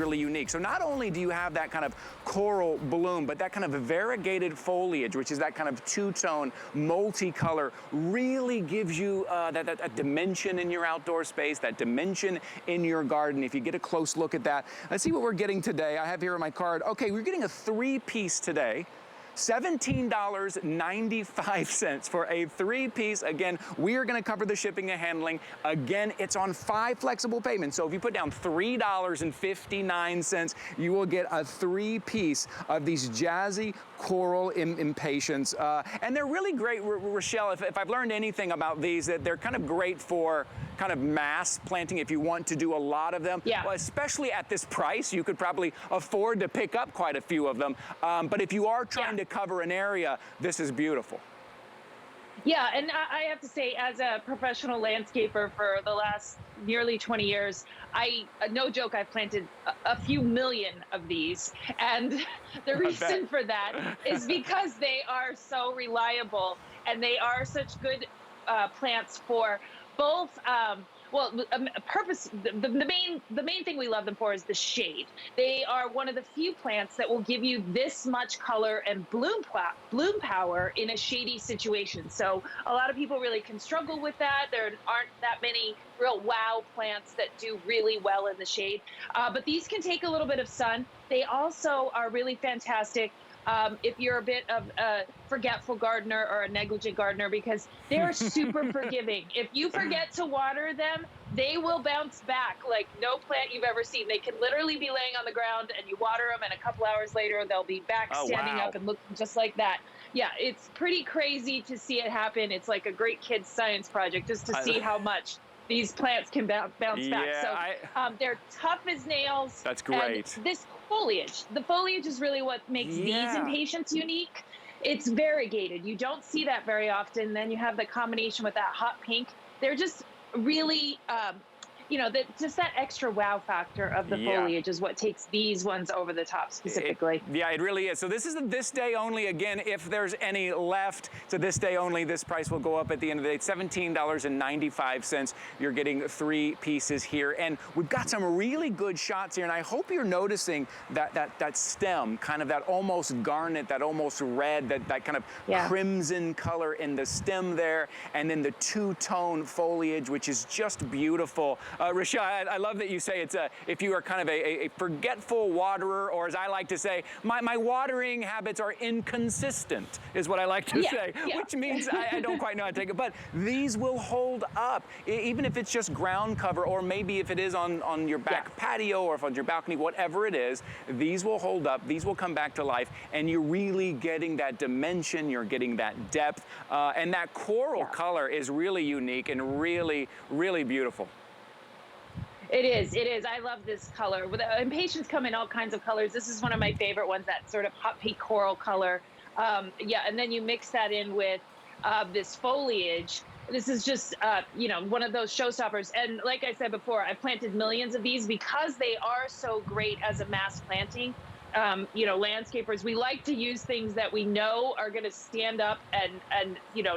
really unique. So not only do you have that kind of coral bloom, but that kind of variegated foliage, which is that kind of two-tone, multicolor, really gives you that dimension in your outdoor space, that dimension in your garden. If you get a close look at that, let's see what we're getting today. I have here on my card, okay, we're getting a 3-piece today. $17.95 for a 3-piece. Again, we are going to cover the shipping and handling. Again, it's on 5 flexible payments. So if you put down $3.59, you will get a 3-piece of these Jazzy Coral Impatiens. And they're really great, Rochelle, if I've learned anything about these, that they're kind of great for kind of mass planting if you want to do a lot of them. Yeah. Well, especially at this price, you could probably afford to pick up quite a few of them. But if you are trying to cover an area, this is beautiful. Yeah, and I have to say, as a professional landscaper for the last nearly 20 years, no joke, I've planted a few million of these. And the reason for that is because they are so reliable and they are such good plants for both the main thing we love them for is the shade. They are one of the few plants that will give you this much color and bloom power in a shady situation. So a lot of people really can struggle with that. There aren't that many real wow plants that do really well in the shade. But these can take a little bit of sun. They also are really fantastic if you're a bit of a forgetful gardener or a negligent gardener, because they're super forgiving. If you forget to water them, they will bounce back like no plant you've ever seen. They can literally be laying on the ground and you water them, and a couple hours later, they'll be back standing up and looking just like that. Yeah, it's pretty crazy to see it happen. It's like a great kid's science project just to see how much these plants can bounce back. So they're tough as nails. That's great. And this foliage, the foliage is really what makes these Impatiens unique. It's variegated. You don't see that very often. Then you have the combination with that hot pink. They're just really, just that extra wow factor of the foliage is what takes these ones over the top specifically. It really is. So this is this day only. Again, if there's any left, so this day only, this price will go up at the end of the day. It's $17.95. You're getting 3 pieces here. And we've got some really good shots here. And I hope you're noticing that stem, kind of that almost garnet, that almost red, that kind of crimson color in the stem there. And then the two-tone foliage, which is just beautiful. Rochelle, I love that you say it's if you are kind of a forgetful waterer, or as I like to say, my watering habits are inconsistent, is what I like to say, which means I don't quite know how to take it. But these will hold up, even if it's just ground cover, or maybe if it is on your back patio or if on your balcony, whatever it is, these will hold up, these will come back to life, and you're really getting that dimension, you're getting that depth, and that coral color is really unique and really, really beautiful. It is. I love this color. Impatiens come in all kinds of colors. This is one of my favorite ones, that sort of hot pink coral color. And then you mix that in with this foliage. This is just, one of those showstoppers. And like I said before, I've planted millions of these because they are so great as a mass planting. Landscapers, we like to use things that we know are going to stand up and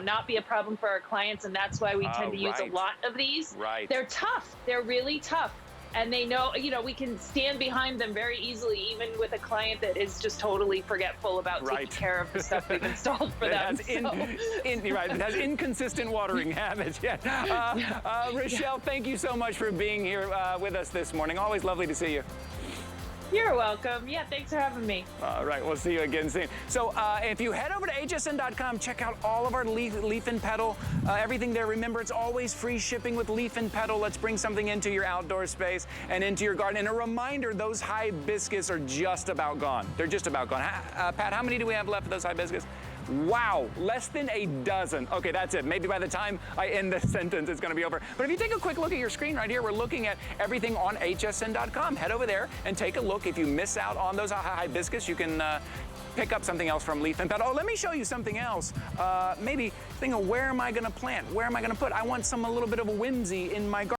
not be a problem for our clients, and that's why we tend to use a lot of these. They're tough. They're really tough, and they know, we can stand behind them very easily, even with a client that is just totally forgetful about taking care of the stuff we've installed for them. It has inconsistent watering habits. Rochelle, thank you so much for being here with us this morning. Always lovely to see you. You're welcome. Yeah, thanks for having me. All right, we'll see you again soon. So if you head over to hsn.com, check out all of our leaf and petal, everything there. Remember, it's always free shipping with leaf and petal. Let's bring something into your outdoor space and into your garden. And a reminder, those hibiscus are just about gone. They're just about gone. Pat, how many do we have left of those hibiscus? Wow, less than a dozen. Okay, that's it. Maybe by the time I end this sentence, it's going to be over. But if you take a quick look at your screen right here, we're looking at everything on hsn.com. Head over there and take a look. If you miss out on those hibiscus, you can pick up something else from Leaf and Petal. Oh, let me show you something else. Maybe think of where am I going to plant? Where am I going to put? I want a little bit of a whimsy in my garden.